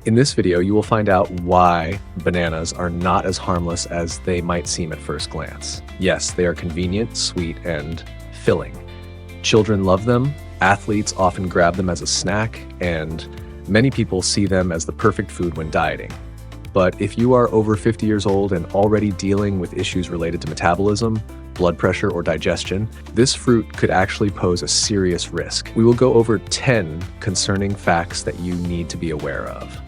In this video, you will find out why bananas are not as harmless as they might seem at first glance. Yes, they are convenient, sweet, and filling. Children love them, athletes often grab them as a snack, and many people see them as the perfect food when dieting. But if you are over 50 years old and already dealing with issues related to metabolism, blood pressure, or digestion, this fruit could actually pose a serious risk. We will go over 10 concerning facts that you need to be aware of.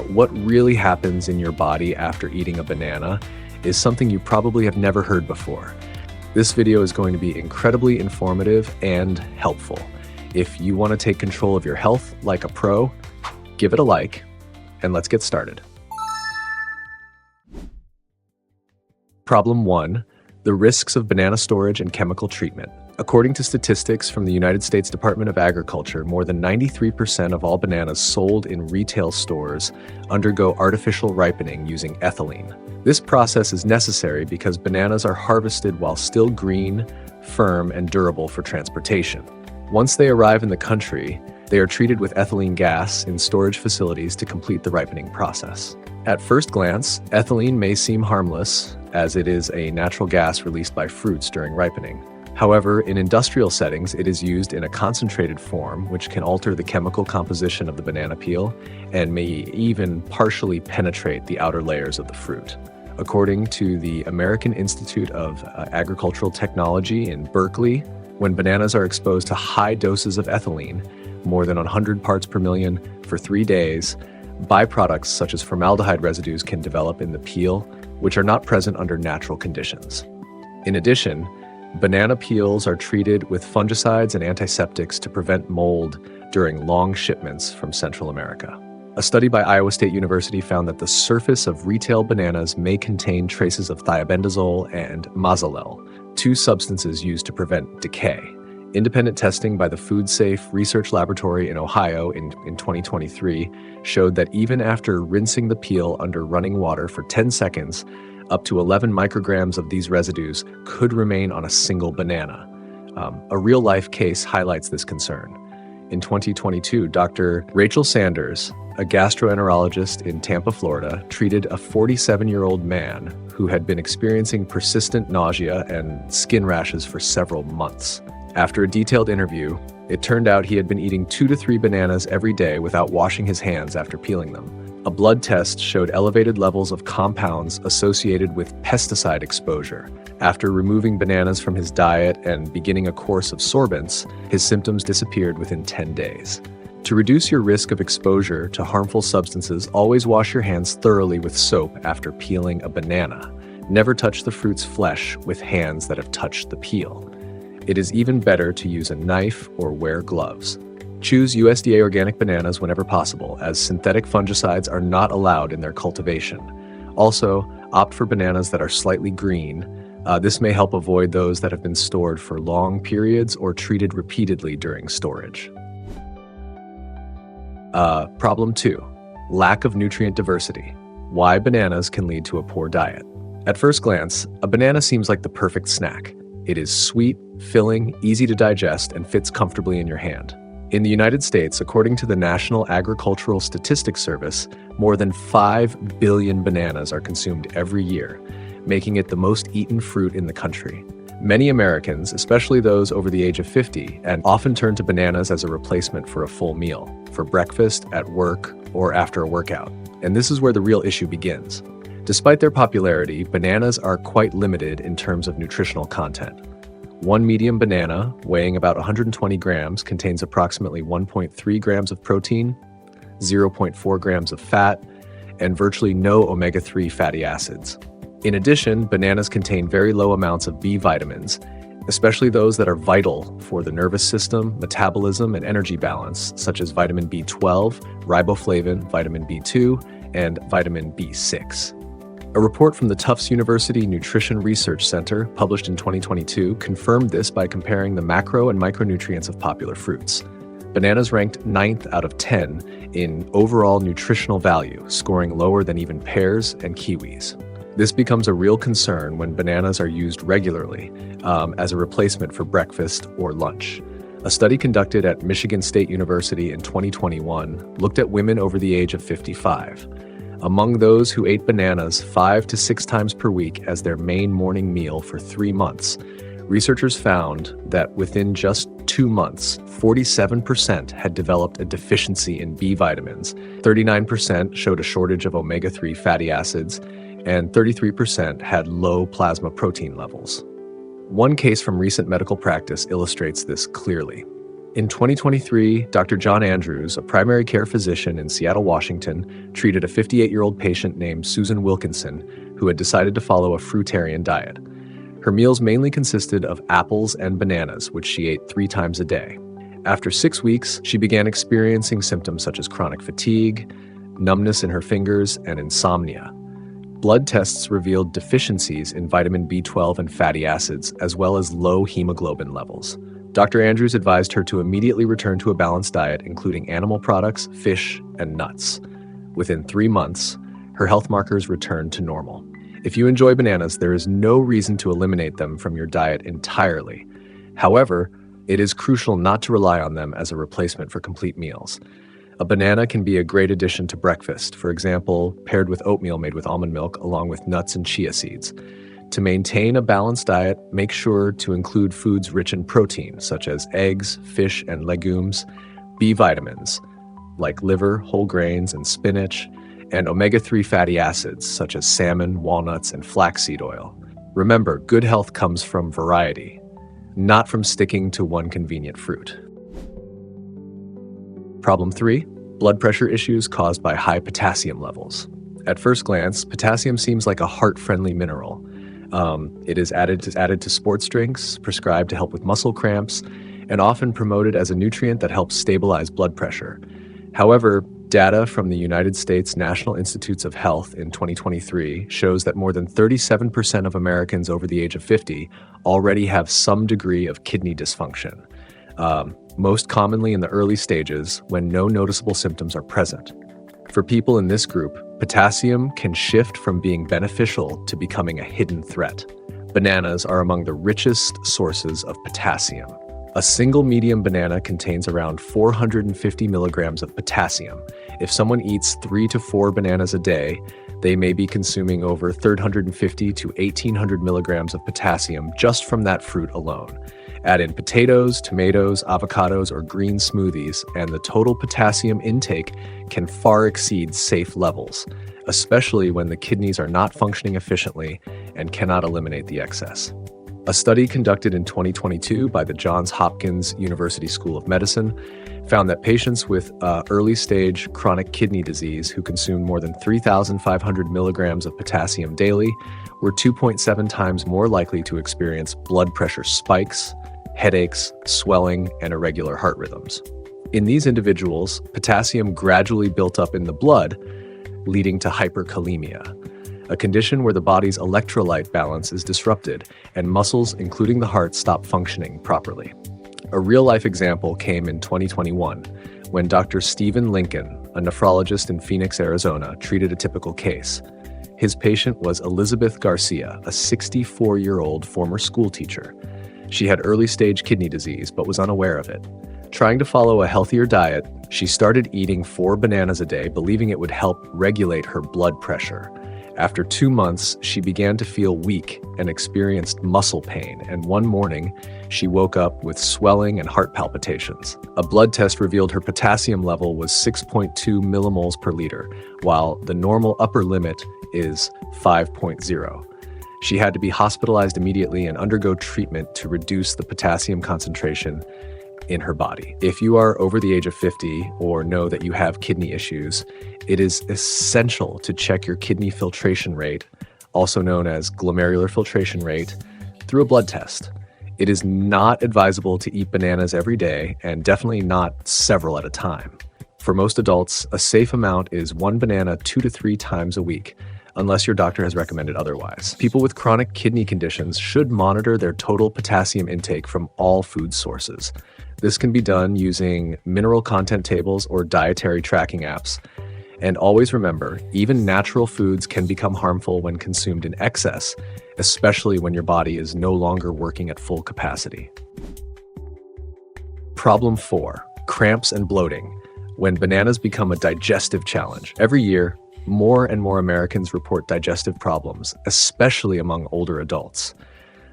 What really happens in your body after eating a banana is something you probably have never heard before. This video is going to be incredibly informative and helpful. If you want to take control of your health like a pro, give it a like, and let's get started. Problem 1. The risks of banana storage and chemical treatment. According to statistics from the United States Department of Agriculture, more than 93% of all bananas sold in retail stores undergo artificial ripening using ethylene. This process is necessary because bananas are harvested while still green, firm, and durable for transportation. Once they arrive in the country, they are treated with ethylene gas in storage facilities to complete the ripening process. At first glance, ethylene may seem harmless, as it is a natural gas released by fruits during ripening. However, in industrial settings, it is used in a concentrated form, which can alter the chemical composition of the banana peel and may even partially penetrate the outer layers of the fruit. According to the American Institute of Agricultural Technology in Berkeley, when bananas are exposed to high doses of ethylene, more than 100 parts per million for 3 days, byproducts such as formaldehyde residues can develop in the peel, which are not present under natural conditions. In addition, banana peels are treated with fungicides and antiseptics to prevent mold during long shipments from Central America. A study by Iowa State University found that the surface of retail bananas may contain traces of thiabendazole and mazalel, two substances used to prevent decay. Independent testing by the Food Safe Research Laboratory in Ohio in 2023 showed that even after rinsing the peel under running water for 10 seconds, up to 11 micrograms of these residues could remain on a single banana. A real-life case highlights this concern. In 2022, Dr. Rachel Sanders, a gastroenterologist in Tampa, Florida, treated a 47-year-old man who had been experiencing persistent nausea and skin rashes for several months. After a detailed interview, it turned out he had been eating 2 to 3 bananas every day without washing his hands after peeling them. A blood test showed elevated levels of compounds associated with pesticide exposure. After removing bananas from his diet and beginning a course of sorbents, his symptoms disappeared within 10 days. To reduce your risk of exposure to harmful substances, always wash your hands thoroughly with soap after peeling a banana. Never touch the fruit's flesh with hands that have touched the peel. It is even better to use a knife or wear gloves. Choose USDA organic bananas whenever possible, as synthetic fungicides are not allowed in their cultivation. Also, opt for bananas that are slightly green. This may help avoid those that have been stored for long periods or treated repeatedly during storage. Problem 2. Lack of nutrient diversity. Why bananas can lead to a poor diet. At first glance, a banana seems like the perfect snack. It is sweet, filling, easy to digest, and fits comfortably in your hand. In the United States, according to the National Agricultural Statistics Service, more than 5 billion bananas are consumed every year, making it the most eaten fruit in the country. Many Americans, especially those over the age of 50, and often turn to bananas as a replacement for a full meal, for breakfast, at work, or after a workout. And this is where the real issue begins. Despite their popularity, bananas are quite limited in terms of nutritional content. One medium banana, weighing about 120 grams, contains approximately 1.3 grams of protein, 0.4 grams of fat, and virtually no omega-3 fatty acids. In addition, bananas contain very low amounts of B vitamins, especially those that are vital for the nervous system, metabolism, and energy balance, such as vitamin B12, riboflavin, vitamin B2, and vitamin B6. A report from the Tufts University Nutrition Research Center, published in 2022, confirmed this by comparing the macro and micronutrients of popular fruits. Bananas ranked 9th out of 10 in overall nutritional value, scoring lower than even pears and kiwis. This becomes a real concern when bananas are used regularly as a replacement for breakfast or lunch. A study conducted at Michigan State University in 2021 looked at women over the age of 55. Among those who ate bananas 5 to 6 times per week as their main morning meal for 3 months, researchers found that within just 2 months, 47% had developed a deficiency in B vitamins, 39% showed a shortage of omega-3 fatty acids, and 33% had low plasma protein levels. One case from recent medical practice illustrates this clearly. In 2023, Dr. John Andrews, a primary care physician in Seattle, Washington, treated a 58-year-old patient named Susan Wilkinson who had decided to follow a fruitarian diet. Her meals mainly consisted of apples and bananas, which she ate 3 times a day. After 6 weeks, she began experiencing symptoms such as chronic fatigue, numbness in her fingers, and insomnia. Blood tests revealed deficiencies in vitamin B12 and fatty acids, as well as low hemoglobin levels. Dr. Andrews advised her to immediately return to a balanced diet, including animal products, fish, and nuts. Within 3 months, her health markers returned to normal. If you enjoy bananas, there is no reason to eliminate them from your diet entirely. However, it is crucial not to rely on them as a replacement for complete meals. A banana can be a great addition to breakfast, for example, paired with oatmeal made with almond milk along with nuts and chia seeds. To maintain a balanced diet, make sure to include foods rich in protein, such as eggs, fish, and legumes, B vitamins, like liver, whole grains, and spinach, and omega-3 fatty acids, such as salmon, walnuts, and flaxseed oil. Remember, good health comes from variety, not from sticking to one convenient fruit. Problem 3, blood pressure issues caused by high potassium levels. At first glance, potassium seems like a heart-friendly mineral. It is added to sports drinks, prescribed to help with muscle cramps, and often promoted as a nutrient that helps stabilize blood pressure. However, data from the United States National Institutes of Health in 2023 shows that more than 37% of Americans over the age of 50 already have some degree of kidney dysfunction. Most commonly in the early stages when no noticeable symptoms are present. For people in this group, potassium can shift from being beneficial to becoming a hidden threat. Bananas are among the richest sources of potassium. A single medium banana contains around 450 milligrams of potassium. If someone eats 3 to 4 bananas a day, they may be consuming over 350 to 1,800 milligrams of potassium just from that fruit alone. Add in potatoes, tomatoes, avocados, or green smoothies, and the total potassium intake can far exceed safe levels, especially when the kidneys are not functioning efficiently and cannot eliminate the excess. A study conducted in 2022 by the Johns Hopkins University School of Medicine found that patients with early-stage chronic kidney disease who consumed more than 3,500 milligrams of potassium daily were 2.7 times more likely to experience blood pressure spikes, headaches, swelling, and irregular heart rhythms. In these individuals, potassium gradually built up in the blood, leading to hyperkalemia, a condition where the body's electrolyte balance is disrupted and muscles, including the heart, stop functioning properly. A real-life example came in 2021 when Dr. Stephen Lincoln, a nephrologist in Phoenix, Arizona, treated a typical case. His patient was Elizabeth Garcia, a 64-year-old former school teacher. She had early-stage kidney disease but was unaware of it. Trying to follow a healthier diet, she started eating 4 bananas a day, believing it would help regulate her blood pressure. After 2 months, she began to feel weak and experienced muscle pain, and one morning, she woke up with swelling and heart palpitations. A blood test revealed her potassium level was 6.2 millimoles per liter, while the normal upper limit is 5.0. She had to be hospitalized immediately and undergo treatment to reduce the potassium concentration in her body. If you are over the age of 50 or know that you have kidney issues, it is essential to check your kidney filtration rate, also known as glomerular filtration rate, through a blood test. It is not advisable to eat bananas every day and definitely not several at a time. For most adults, a safe amount is 1 banana 2 to 3 times a week, unless your doctor has recommended otherwise. People with chronic kidney conditions should monitor their total potassium intake from all food sources. This can be done using mineral content tables or dietary tracking apps. And always remember, even natural foods can become harmful when consumed in excess, especially when your body is no longer working at full capacity. Problem 4, cramps and bloating, when bananas become a digestive challenge. Every year, more and more Americans report digestive problems, especially among older adults.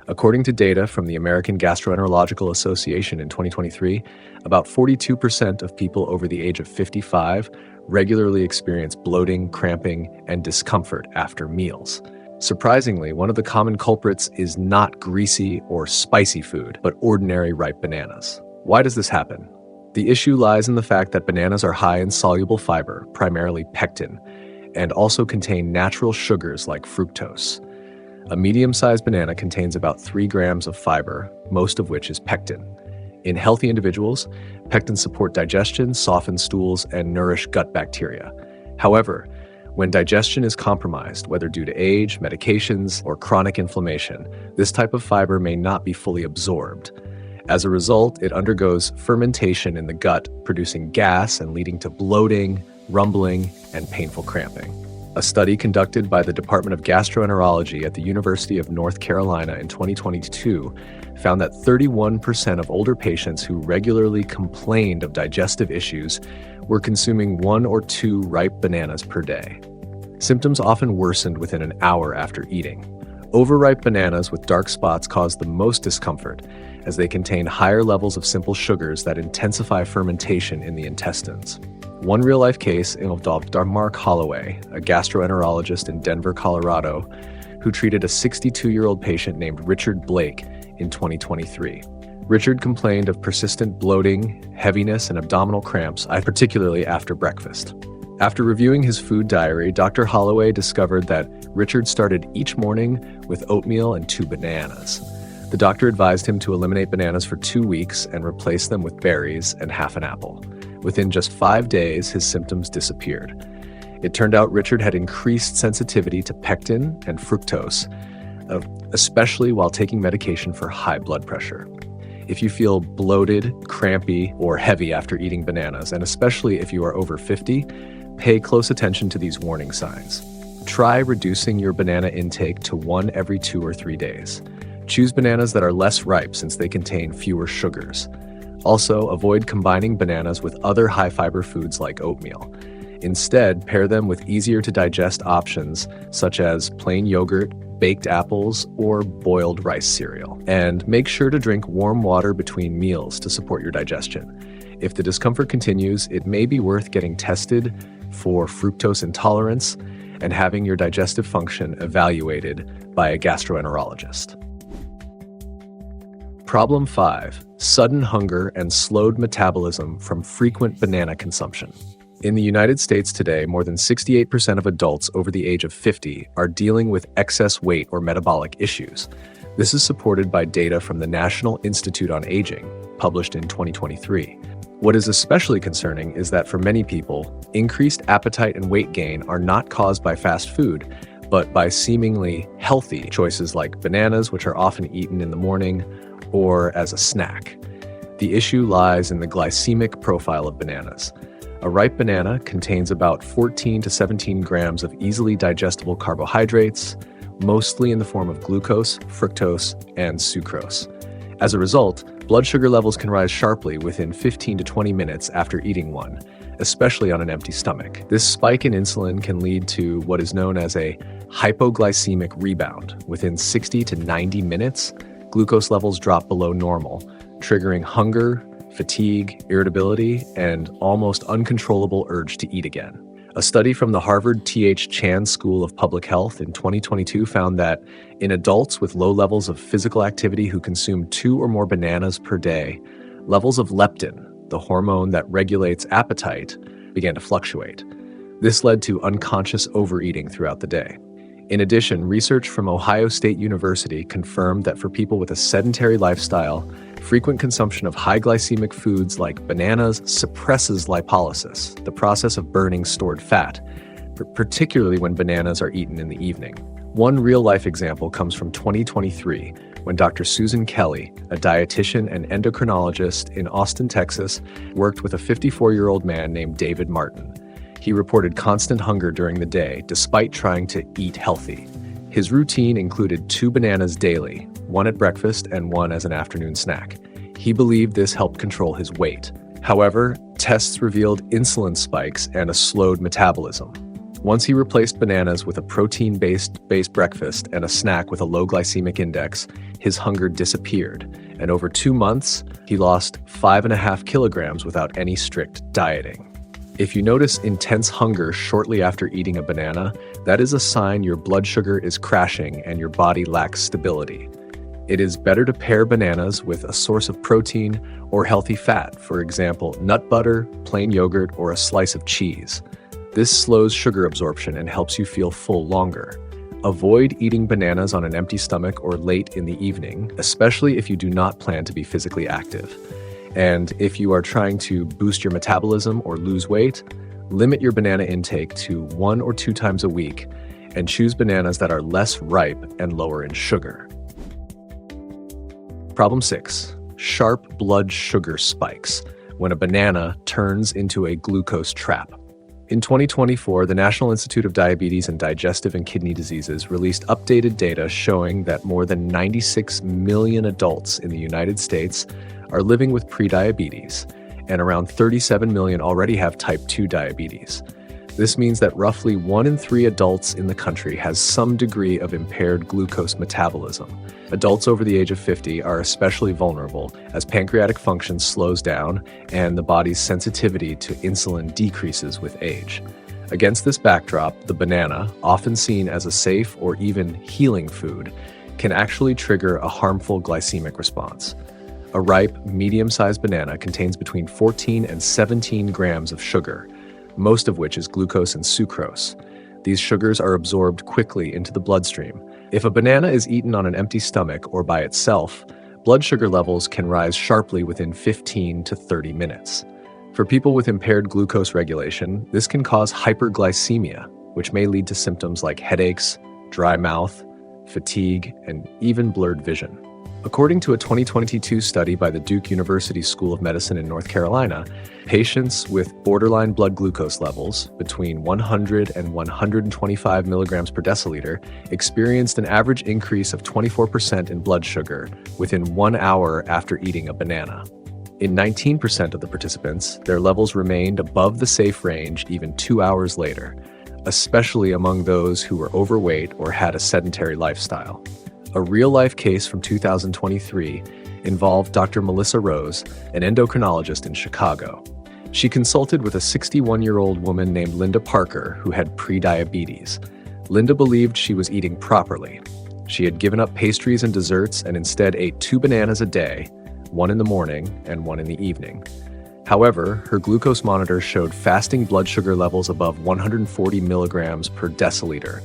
According to data from the American Gastroenterological Association in 2023, about 42% of people over the age of 55 regularly experience bloating, cramping, and discomfort after meals. Surprisingly, one of the common culprits is not greasy or spicy food, but ordinary ripe bananas. Why does this happen? The issue lies in the fact that bananas are high in soluble fiber, primarily pectin, and also contain natural sugars like fructose. A medium-sized banana contains about 3 grams of fiber, most of which is pectin. In healthy individuals, pectins support digestion, soften stools, and nourish gut bacteria. However, when digestion is compromised, whether due to age, medications, or chronic inflammation, this type of fiber may not be fully absorbed. As a result, it undergoes fermentation in the gut, producing gas and leading to bloating, rumbling, and painful cramping. A study conducted by the Department of Gastroenterology at the University of North Carolina in 2022 found that 31% of older patients who regularly complained of digestive issues were consuming 1 or 2 ripe bananas per day. Symptoms often worsened within an hour after eating. Overripe bananas with dark spots cause the most discomfort, as they contain higher levels of simple sugars that intensify fermentation in the intestines. One real-life case involved Dr. Mark Holloway, a gastroenterologist in Denver, Colorado, who treated a 62-year-old patient named Richard Blake in 2023. Richard complained of persistent bloating, heaviness, and abdominal cramps, particularly after breakfast. After reviewing his food diary, Dr. Holloway discovered that Richard started each morning with oatmeal and 2 bananas. The doctor advised him to eliminate bananas for 2 weeks and replace them with berries and half an apple. Within just 5 days, his symptoms disappeared. It turned out Richard had increased sensitivity to pectin and fructose, especially while taking medication for high blood pressure. If you feel bloated, crampy, or heavy after eating bananas, and especially if you are over 50, pay close attention to these warning signs. Try reducing your banana intake to 1 every 2 or 3 days. Choose bananas that are less ripe since they contain fewer sugars. Also, avoid combining bananas with other high-fiber foods like oatmeal. Instead, pair them with easier-to-digest options such as plain yogurt, baked apples, or boiled rice cereal. And make sure to drink warm water between meals to support your digestion. If the discomfort continues, it may be worth getting tested for fructose intolerance and having your digestive function evaluated by a gastroenterologist. Problem 5, sudden hunger and slowed metabolism from frequent banana consumption. In the United States today, more than 68% of adults over the age of 50 are dealing with excess weight or metabolic issues. This is supported by data from the National Institute on Aging, published in 2023. What is especially concerning is that for many people, increased appetite and weight gain are not caused by fast food, but by seemingly healthy choices like bananas, which are often eaten in the morning, or as a snack. The issue lies in the glycemic profile of bananas. A ripe banana contains about 14 to 17 grams of easily digestible carbohydrates, mostly in the form of glucose, fructose, and sucrose. As a result, blood sugar levels can rise sharply within 15 to 20 minutes after eating one, especially on an empty stomach. This spike in insulin can lead to what is known as a hypoglycemic rebound. Within 60 to 90 minutes, glucose levels drop below normal, triggering hunger, fatigue, irritability, and almost uncontrollable urge to eat again. A study from the Harvard T.H. Chan School of Public Health in 2022 found that in adults with low levels of physical activity who consume 2 or more bananas per day, levels of leptin, the hormone that regulates appetite, began to fluctuate. This led to unconscious overeating throughout the day. In addition, research from Ohio State University confirmed that for people with a sedentary lifestyle, frequent consumption of high glycemic foods like bananas suppresses lipolysis, the process of burning stored fat, particularly when bananas are eaten in the evening. One real-life example comes from 2023, when Dr. Susan Kelly, a dietitian and endocrinologist in Austin, Texas, worked with a 54-year-old man named David Martin. He reported constant hunger during the day, despite trying to eat healthy. His routine included 2 bananas daily, one at breakfast and one as an afternoon snack. He believed this helped control his weight. However, tests revealed insulin spikes and a slowed metabolism. Once he replaced bananas with a protein-based breakfast and a snack with a low glycemic index, his hunger disappeared, and over 2 months, he lost 5.5 kilograms without any strict dieting. If you notice intense hunger shortly after eating a banana, that is a sign your blood sugar is crashing and your body lacks stability. It is better to pair bananas with a source of protein or healthy fat, for example, nut butter, plain yogurt, or a slice of cheese. This slows sugar absorption and helps you feel full longer. Avoid eating bananas on an empty stomach or late in the evening, especially if you do not plan to be physically active. And if you are trying to boost your metabolism or lose weight, limit your banana intake to 1 or 2 times a week and choose bananas that are less ripe and lower in sugar. Problem 6. Sharp blood sugar spikes when a banana turns into a glucose trap. In 2024, the National Institute of Diabetes and Digestive and Kidney Diseases released updated data showing that more than 96 million adults in the United States are living with prediabetes, and around 37 million already have type 2 diabetes. This means that roughly 1 in 3 adults in the country has some degree of impaired glucose metabolism. Adults over the age of 50 are especially vulnerable as pancreatic function slows down and the body's sensitivity to insulin decreases with age. Against this backdrop, the banana, often seen as a safe or even healing food, can actually trigger a harmful glycemic response. A ripe, medium-sized banana contains between 14 and 17 grams of sugar, most of which is glucose and sucrose. These sugars are absorbed quickly into the bloodstream. If a banana is eaten on an empty stomach or by itself, blood sugar levels can rise sharply within 15 to 30 minutes. For people with impaired glucose regulation, this can cause hyperglycemia, which may lead to symptoms like headaches, dry mouth, fatigue, and even blurred vision. According to a 2022 study by the Duke University School of Medicine in North Carolina, patients with borderline blood glucose levels between 100 and 125 milligrams per deciliter experienced an average increase of 24% in blood sugar within 1 hour after eating a banana. In 19% of the participants, their levels remained above the safe range even 2 hours later, especially among those who were overweight or had a sedentary lifestyle. A real-life case from 2023 involved Dr. Melissa Rose, an endocrinologist in Chicago. She consulted with a 61-year-old woman named Linda Parker who had prediabetes. Linda believed she was eating properly. She had given up pastries and desserts and instead ate 2 bananas a day, 1 in the morning and 1 in the evening. However, her glucose monitor showed fasting blood sugar levels above 140 milligrams per deciliter,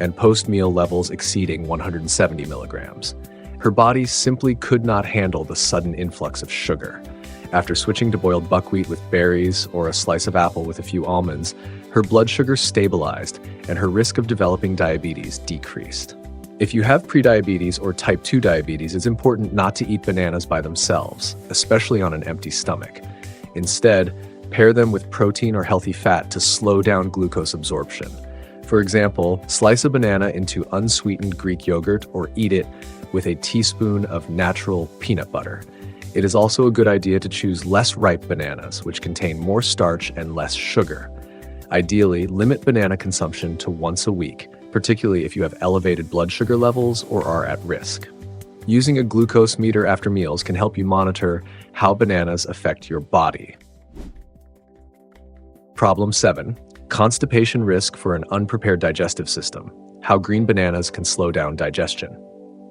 and post-meal levels exceeding 170 milligrams. Her body simply could not handle the sudden influx of sugar. After switching to boiled buckwheat with berries or a slice of apple with a few almonds, her blood sugar stabilized and her risk of developing diabetes decreased. If you have prediabetes or type 2 diabetes, it's important not to eat bananas by themselves, especially on an empty stomach. Instead, pair them with protein or healthy fat to slow down glucose absorption. For example, slice a banana into unsweetened Greek yogurt or eat it with a teaspoon of natural peanut butter. It is also a good idea to choose less ripe bananas, which contain more starch and less sugar. Ideally, limit banana consumption to once a week, particularly if you have elevated blood sugar levels or are at risk. Using a glucose meter after meals can help you monitor how bananas affect your body. Problem 7. Constipation risk for an unprepared digestive system. How green bananas can slow down digestion.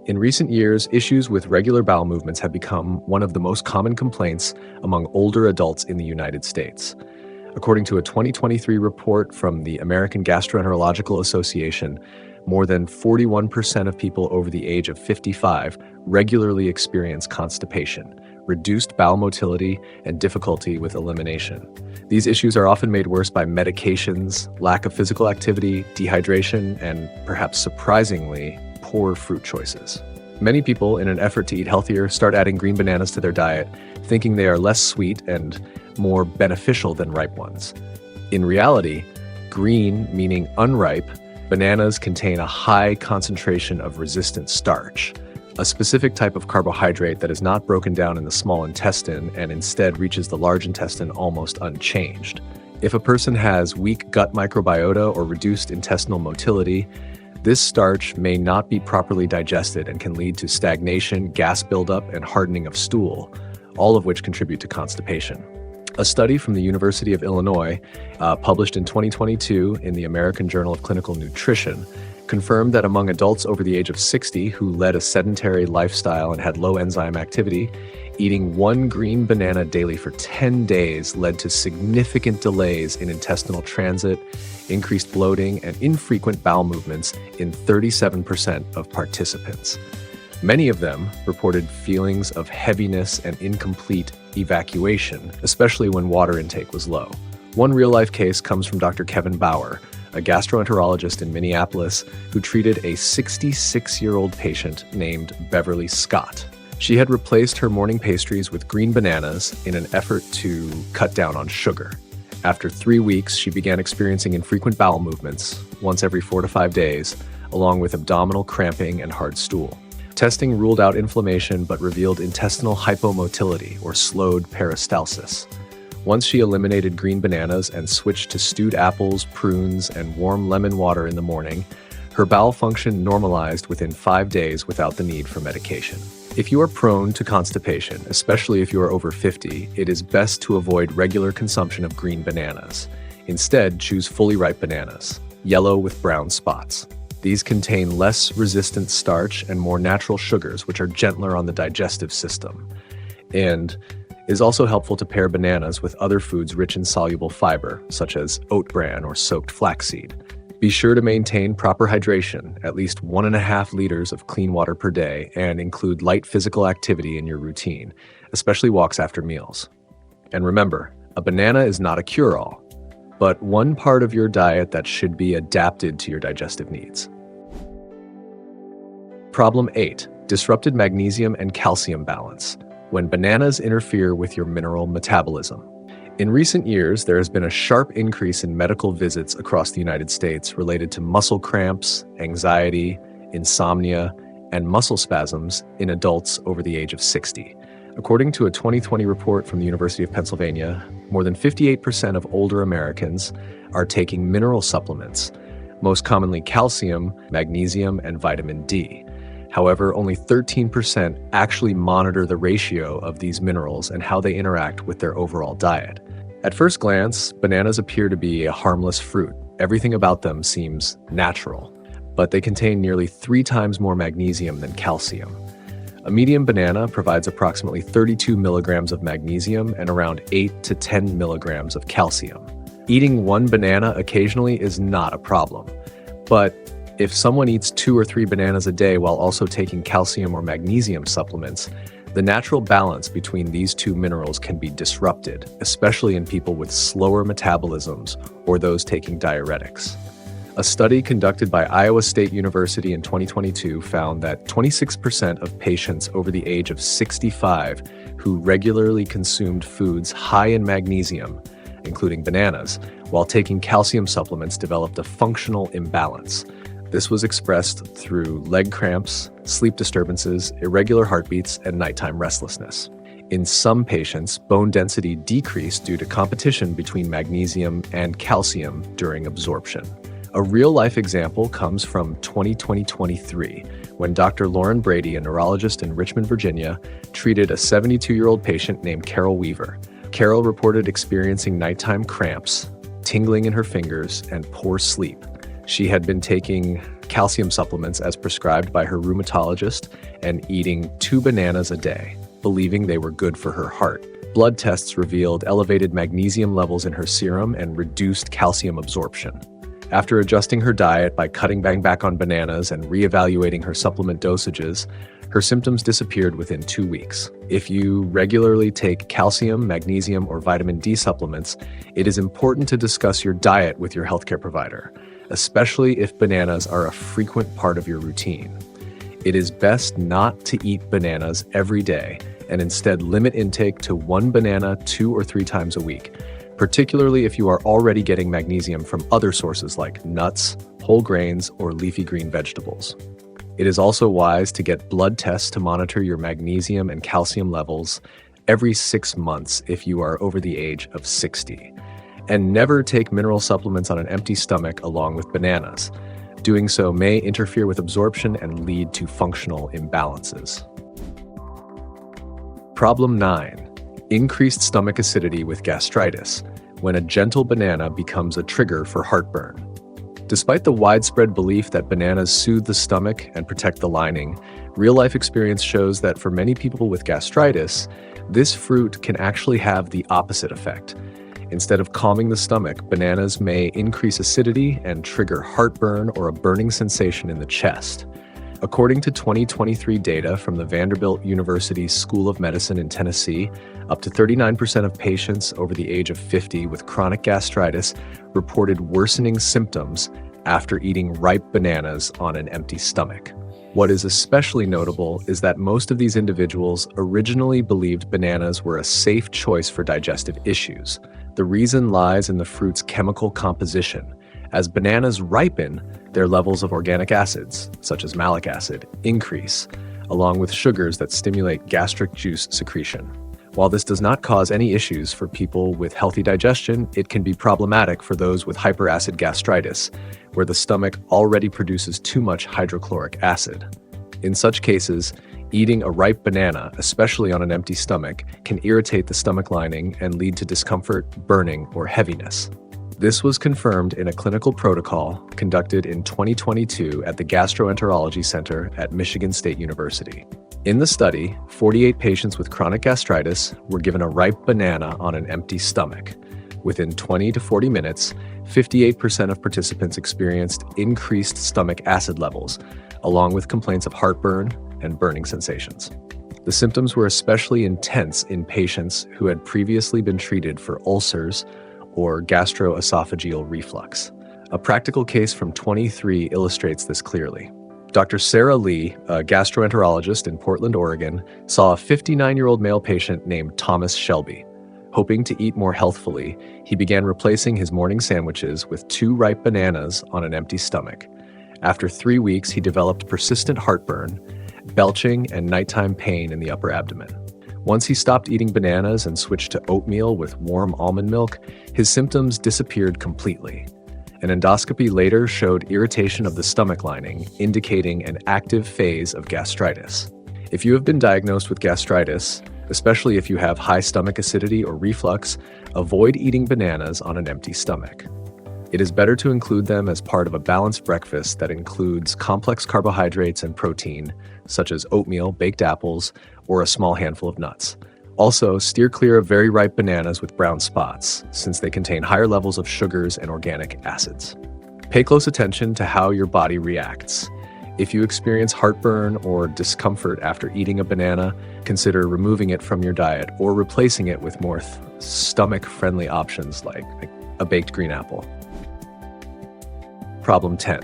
In recent years, issues with regular bowel movements have become one of the most common complaints among older adults in the United States. According to a 2023 report from the American Gastroenterological Association, more than 41% of people over the age of 55 regularly experience constipation, reduced bowel motility, and difficulty with elimination. These issues are often made worse by medications, lack of physical activity, dehydration, and perhaps surprisingly, poor fruit choices. Many people, in an effort to eat healthier, start adding green bananas to their diet, thinking they are less sweet and more beneficial than ripe ones. In reality, green, meaning unripe, bananas contain a high concentration of resistant starch, a specific type of carbohydrate that is not broken down in the small intestine and instead reaches the large intestine almost unchanged. If a person has weak gut microbiota or reduced intestinal motility, this starch may not be properly digested and can lead to stagnation, gas buildup, and hardening of stool, all of which contribute to constipation. A study from the University of Illinois, published in 2022 in the American Journal of Clinical Nutrition, confirmed that among adults over the age of 60 who led a sedentary lifestyle and had low enzyme activity, eating one green banana daily for 10 days led to significant delays in intestinal transit, increased bloating, and infrequent bowel movements in 37% of participants. Many of them reported feelings of heaviness and incomplete evacuation, especially when water intake was low. One real-life case comes from Dr. Kevin Bauer, a gastroenterologist in Minneapolis who treated a 66-year-old patient named Beverly Scott. She had replaced her morning pastries with green bananas in an effort to cut down on sugar. After 3 weeks, she began experiencing infrequent bowel movements, once every 4 to 5 days, along with abdominal cramping and hard stool. Testing ruled out inflammation but revealed intestinal hypomotility or slowed peristalsis. Once she eliminated green bananas and switched to stewed apples, prunes, and warm lemon water in the morning, her bowel function normalized within 5 days without the need for medication. If you are prone to constipation, especially if you are over 50, it is best to avoid regular consumption of green bananas. Instead, choose fully ripe bananas, yellow with brown spots. These contain less resistant starch and more natural sugars, which are gentler on the digestive system. And is also helpful to pair bananas with other foods rich in soluble fiber, such as oat bran or soaked flaxseed. Be sure to maintain proper hydration, at least 1.5 liters of clean water per day, and include light physical activity in your routine, especially walks after meals. And remember, a banana is not a cure-all, but one part of your diet that should be adapted to your digestive needs. Problem 8. Disrupted magnesium and calcium balance, when bananas interfere with your mineral metabolism. In recent years, there has been a sharp increase in medical visits across the United States related to muscle cramps, anxiety, insomnia, and muscle spasms in adults over the age of 60. According to a 2020 report from the University of Pennsylvania, more than 58% of older Americans are taking mineral supplements, most commonly calcium, magnesium, and vitamin D. However, only 13% actually monitor the ratio of these minerals and how they interact with their overall diet. At first glance, bananas appear to be a harmless fruit. Everything about them seems natural, but they contain nearly 3 times more magnesium than calcium. A medium banana provides approximately 32 milligrams of magnesium and around 8 to 10 milligrams of calcium. Eating one banana occasionally is not a problem, but if someone eats 2 or 3 bananas a day while also taking calcium or magnesium supplements, the natural balance between these two minerals can be disrupted, especially in people with slower metabolisms or those taking diuretics. A study conducted by Iowa State University in 2022 found that 26% of patients over the age of 65 who regularly consumed foods high in magnesium, including bananas, while taking calcium supplements developed a functional imbalance. This was expressed through leg cramps, sleep disturbances, irregular heartbeats, and nighttime restlessness. In some patients, bone density decreased due to competition between magnesium and calcium during absorption. A real-life example comes from 2023, when Dr. Lauren Brady, a neurologist in Richmond, Virginia, treated a 72-year-old patient named Carol Weaver. Carol reported experiencing nighttime cramps, tingling in her fingers, and poor sleep. She had been taking calcium supplements as prescribed by her rheumatologist and eating 2 bananas a day, believing they were good for her heart. Blood tests revealed elevated magnesium levels in her serum and reduced calcium absorption. After adjusting her diet by cutting back on bananas and reevaluating her supplement dosages, her symptoms disappeared within 2 weeks. If you regularly take calcium, magnesium, or vitamin D supplements, it is important to discuss your diet with your healthcare provider, especially if bananas are a frequent part of your routine. It is best not to eat bananas every day and instead limit intake to 1 banana 2 or 3 times a week, particularly if you are already getting magnesium from other sources like nuts, whole grains, or leafy green vegetables. It is also wise to get blood tests to monitor your magnesium and calcium levels every 6 months if you are over the age of 60. And never take mineral supplements on an empty stomach along with bananas. Doing so may interfere with absorption and lead to functional imbalances. Problem 9. Increased stomach acidity with gastritis, when a gentle banana becomes a trigger for heartburn. Despite the widespread belief that bananas soothe the stomach and protect the lining, real-life experience shows that for many people with gastritis, this fruit can actually have the opposite effect. Instead of calming the stomach, bananas may increase acidity and trigger heartburn or a burning sensation in the chest. According to 2023 data from the Vanderbilt University School of Medicine in Tennessee, up to 39% of patients over the age of 50 with chronic gastritis reported worsening symptoms after eating ripe bananas on an empty stomach. What is especially notable is that most of these individuals originally believed bananas were a safe choice for digestive issues. The reason lies in the fruit's chemical composition. As bananas ripen, their levels of organic acids, such as malic acid, increase, along with sugars that stimulate gastric juice secretion. While this does not cause any issues for people with healthy digestion, it can be problematic for those with hyperacid gastritis, where the stomach already produces too much hydrochloric acid. In such cases, eating a ripe banana, especially on an empty stomach, can irritate the stomach lining and lead to discomfort, burning, or heaviness. This was confirmed in a clinical protocol conducted in 2022 at the Gastroenterology Center at Michigan State University. In the study, 48 patients with chronic gastritis were given a ripe banana on an empty stomach. Within 20 to 40 minutes, 58% of participants experienced increased stomach acid levels, along with complaints of heartburn and burning sensations. The symptoms were especially intense in patients who had previously been treated for ulcers or gastroesophageal reflux. A practical case from 23 illustrates this clearly. Dr. Sarah Lee, a gastroenterologist in Portland, Oregon, saw a 59-year-old male patient named Thomas Shelby. Hoping to eat more healthfully, he began replacing his morning sandwiches with 2 ripe bananas on an empty stomach. After 3 weeks, he developed persistent heartburn, belching, and nighttime pain in the upper abdomen. Once he stopped eating bananas and switched to oatmeal with warm almond milk, his symptoms disappeared completely. An endoscopy later showed irritation of the stomach lining, indicating an active phase of gastritis. If you have been diagnosed with gastritis, especially if you have high stomach acidity or reflux, avoid eating bananas on an empty stomach. It is better to include them as part of a balanced breakfast that includes complex carbohydrates and protein, such as oatmeal, baked apples, or a small handful of nuts. Also, steer clear of very ripe bananas with brown spots, since they contain higher levels of sugars and organic acids. Pay close attention to how your body reacts. If you experience heartburn or discomfort after eating a banana, consider removing it from your diet or replacing it with more stomach-friendly options like a baked green apple. Problem 10.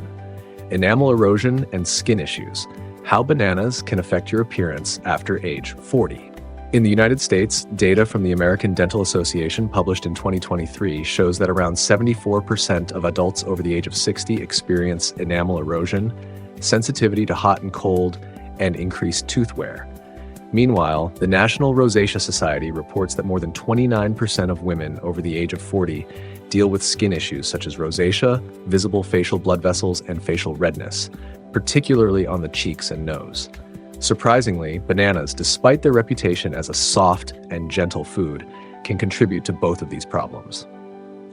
Enamel erosion and skin issues. How bananas can affect your appearance after age 40. In the United States, data from the American Dental Association published in 2023 shows that around 74% of adults over the age of 60 experience enamel erosion, sensitivity to hot and cold, and increased tooth wear. Meanwhile, the National Rosacea Society reports that more than 29% of women over the age of 40 deal with skin issues such as rosacea, visible facial blood vessels, and facial redness, particularly on the cheeks and nose. Surprisingly, bananas, despite their reputation as a soft and gentle food, can contribute to both of these problems.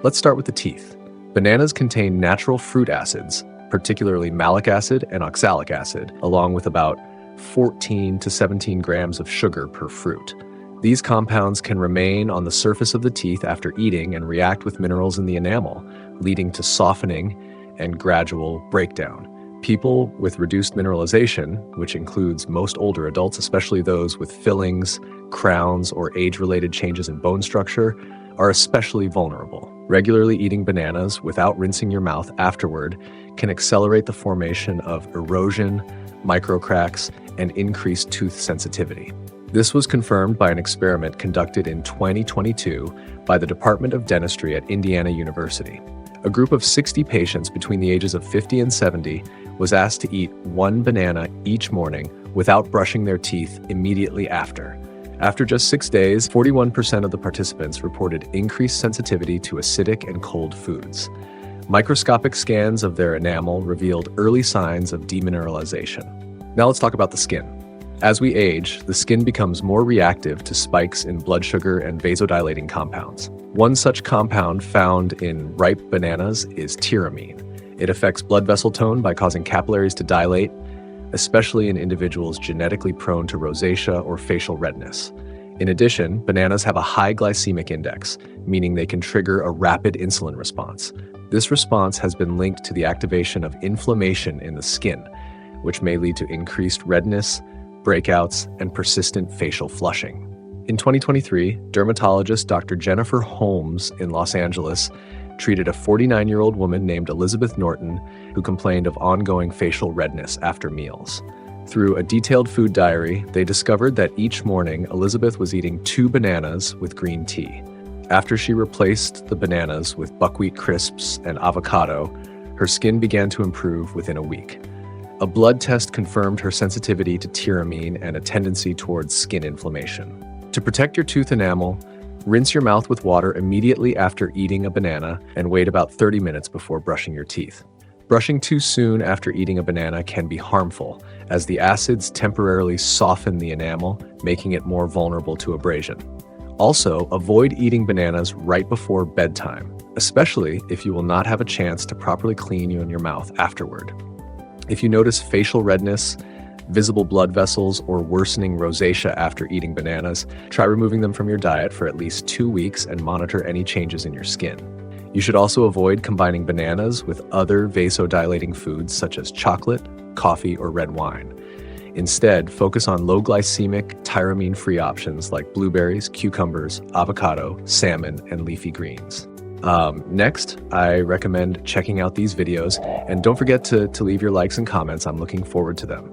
Let's start with the teeth. Bananas contain natural fruit acids, particularly malic acid and oxalic acid, along with about 14 to 17 grams of sugar per fruit. These compounds can remain on the surface of the teeth after eating and react with minerals in the enamel, leading to softening and gradual breakdown. People with reduced mineralization, which includes most older adults, especially those with fillings, crowns, or age-related changes in bone structure, are especially vulnerable. Regularly eating bananas without rinsing your mouth afterward can accelerate the formation of erosion, microcracks, and increased tooth sensitivity. This was confirmed by an experiment conducted in 2022 by the Department of Dentistry at Indiana University. A group of 60 patients between the ages of 50 and 70 was asked to eat one banana each morning without brushing their teeth immediately after. After just 6 days, 41% of the participants reported increased sensitivity to acidic and cold foods. Microscopic scans of their enamel revealed early signs of demineralization. Now let's talk about the skin. As we age, the skin becomes more reactive to spikes in blood sugar and vasodilating compounds. One such compound found in ripe bananas is tyramine. It affects blood vessel tone by causing capillaries to dilate, especially in individuals genetically prone to rosacea or facial redness. In addition, bananas have a high glycemic index, meaning they can trigger a rapid insulin response. This response has been linked to the activation of inflammation in the skin, which may lead to increased redness, breakouts, and persistent facial flushing. In 2023, dermatologist Dr. Jennifer Holmes in Los Angeles treated a 49-year-old woman named Elizabeth Norton who complained of ongoing facial redness after meals. Through a detailed food diary, they discovered that each morning Elizabeth was eating 2 bananas with green tea. After she replaced the bananas with buckwheat crisps and avocado, her skin began to improve within a week. A blood test confirmed her sensitivity to tyramine and a tendency towards skin inflammation. To protect your tooth enamel, rinse your mouth with water immediately after eating a banana and wait about 30 minutes before brushing your teeth. Brushing too soon after eating a banana can be harmful, as the acids temporarily soften the enamel, making it more vulnerable to abrasion. Also, avoid eating bananas right before bedtime, especially if you will not have a chance to properly clean your mouth afterward. If you notice facial redness, visible blood vessels, or worsening rosacea after eating bananas, try removing them from your diet for at least 2 weeks and monitor any changes in your skin. You should also avoid combining bananas with other vasodilating foods such as chocolate, coffee, or red wine. Instead, focus on low glycemic, tyramine-free options like blueberries, cucumbers, avocado, salmon, and leafy greens. Next, I recommend checking out these videos, and don't forget to leave your likes and comments. I'm looking forward to them.